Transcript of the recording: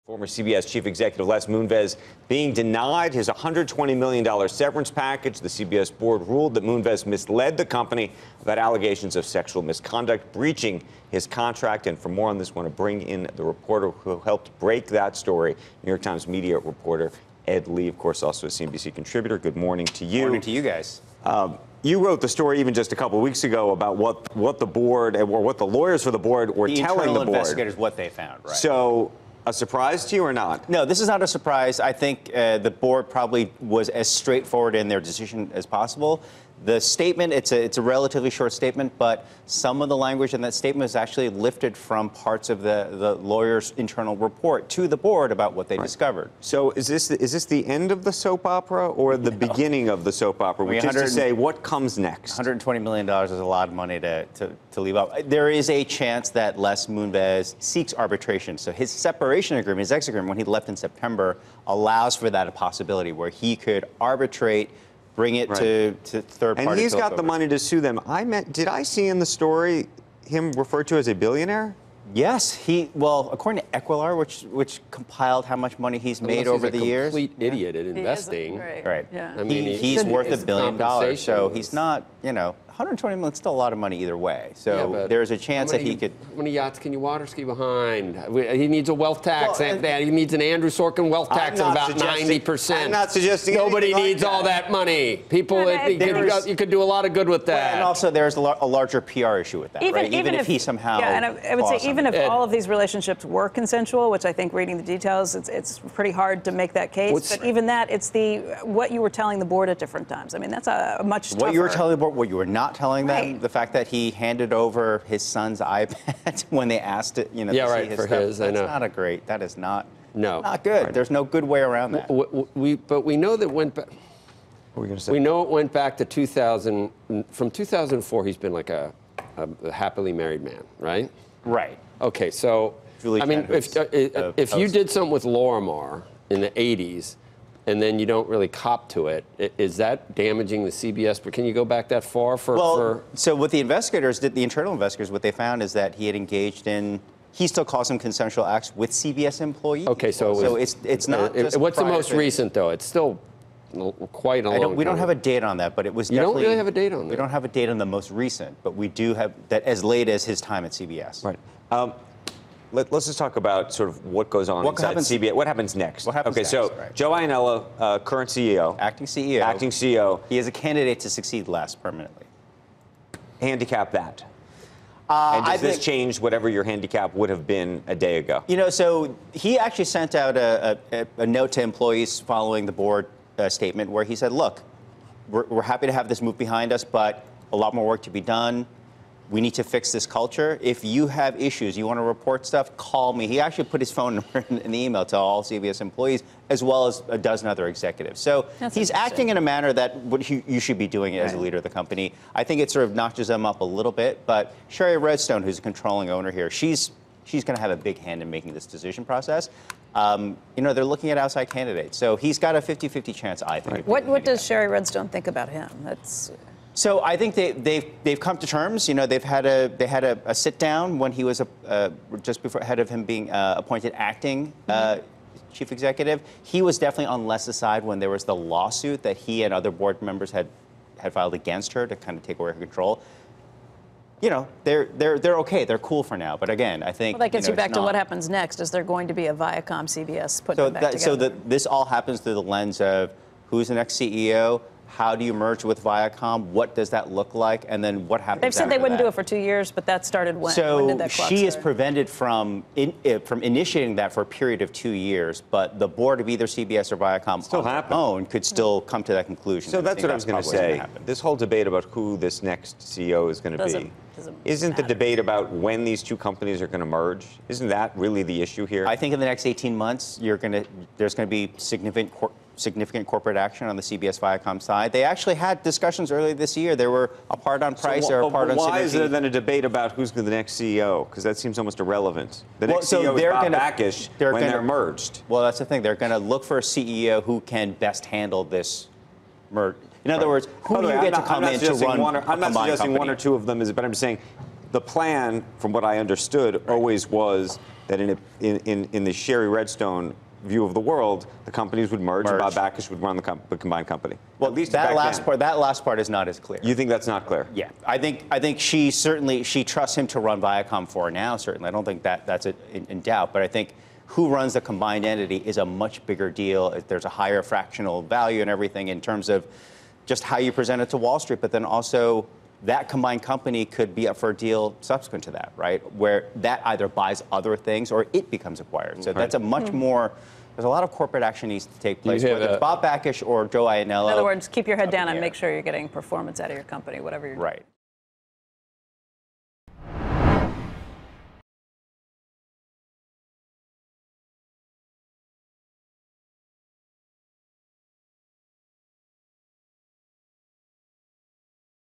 Former CBS chief executive Les Moonves being denied his $120 million severance package. The CBS board ruled that Moonves misled the company about allegations of sexual misconduct, breaching his contract. And for more on this, I want to bring in the reporter who helped break that story, New York Times media reporter Ed Lee, of course, also a CNBC contributor. Good morning to you. Morning to you guys. You wrote the story even just a couple of weeks ago about what the board or what the lawyers for the board were telling the board. Internal investigators, what they found, right? So, a surprise to you or not? No, this is not a surprise. I think the board probably was as straightforward in their decision as possible. The statement, it's a relatively short statement, but some of the language in that statement is actually lifted from parts of the lawyer's internal report to the board about what they discovered. So is this the end of the soap opera or the beginning of the soap opera? Which is to say, what comes next? $120 million is a lot of money to leave out. There is a chance that Les Moonves seeks arbitration. So his separation agreement, his exit agreement, when he left in September, allows for that a possibility where he could arbitrate, bring it to third party. And he's got the money to sue them. Did I see in the story him referred to as a billionaire? Yes, well, according to Equilar, which compiled how much money he's made over the years. He's a complete idiot at investing. Right. Yeah. I mean, he's worth $1 billion, so he's not, $120 million is still a lot of money either way. So there's a chance that he could. How many yachts can you water ski behind? He needs a wealth tax. He needs an Andrew Sorkin wealth tax of about 90%. I'm not suggesting nobody needs all that money. People, you could do a lot of good with that. And also, there's a larger PR issue with that, right? Even if he somehow. Yeah, and I would say even if all of these relationships were consensual, which I think reading the details, it's pretty hard to make that case. But even that, it's what you were telling the board at different times. I mean, that's a much tougher. What you were telling the board, what you were not telling them, the fact that he handed over his son's iPad when they asked it, to see his stuff. I know. That's not a great. That is not. No. Not good. Right. There's no good way around that. But we know that went back. What were you going to say? We know it went back to 2000. From 2004, he's been like a happily married man, right? Right. Okay, so Julie, I mean, if you did something with Lorimar in the 80s, and then you don't really cop to it, is that damaging the CBS? But can you go back that far So what the investigators did, the internal investigators, what they found is that he had engaged in. He still calls them consensual acts with CBS employees. Okay, so it's not. What's the most recent though? It's still quite a long time. We don't have a date on that, but it was. You don't really have a date on that. We don't have a date on the most recent, but we do have that as late as his time at CBS. Right. Let's just talk about sort of what goes on inside CBS. What happens next? What happens next? So Joe Iannello, current CEO. Acting CEO. Acting CEO. He is a candidate to succeed Les permanently. Handicap that. And does this change whatever your handicap would have been a day ago? So he actually sent out a note to employees following the board statement where he said, look, we're happy to have this move behind us, but a lot more work to be done. We need to fix this culture. If you have issues, you want to report stuff, call me. He actually put his phone number in the email to all CBS employees, as well as a dozen other executives. So he's acting in a manner that you should be doing it as a leader of the company. I think it sort of notches them up a little bit. But Sherry Redstone, who's a controlling owner here, she's going to have a big hand in making this decision process. They're looking at outside candidates. So he's got a 50-50 chance, I think. Right. What does Sherry Redstone think about him? So I think they've come to terms. They had a sit down when he was just before ahead of him being appointed acting chief executive. He was definitely on Les's side when there was the lawsuit that he and other board members had filed against her to kind of take away her control. They're okay. They're cool for now. But again, I think that gets you back to what happens next. Is there going to be a Viacom CBS put them back together? So this all happens through the lens of who's the next CEO. How do you merge with Viacom? What does that look like? And then what happens? They've said they wouldn't do it for 2 years, but that started when? So when did that clock she start? is prevented from initiating that for a period of 2 years. But the board of either CBS or Viacom on their own could still come to that conclusion. So that's what I was going to say. This whole debate about who this next CEO is going to be. Isn't the debate about when these two companies are going to merge? Isn't that really the issue here? I think in the next 18 months, there's going to be significant corporate action on the CBS Viacom side. They actually had discussions earlier this year. There were apart on price, or apart on synergy. Why is there then a debate about who's the next CEO? Because that seems almost irrelevant. The next CEO is Bob Bakish when they're merged. Well, that's the thing. They're going to look for a CEO who can best handle this merge. In other words, who do you get to come in to run a combined company? I'm not suggesting one or two of them, but I'm saying the plan, from what I understood, always was that in the Sherry Redstone view of the world, the companies would merge. And Bob Bakish would run the combined company. Well, at least that last part is not as clear. You think that's not clear? Yeah, I think she trusts him to run Viacom for now. Certainly, I don't think that's in doubt. But I think who runs the combined entity is a much bigger deal. There's a higher fractional value and everything in terms of just how you present it to Wall Street, but then also that combined company could be up for a deal subsequent to that, right? Where that either buys other things or it becomes acquired. So that's a much more, there's a lot of corporate action needs to take place, whether it's Bob Bakish or Joe Iannello. In other words, keep your head down and make sure you're getting performance out of your company, whatever you're doing. Right.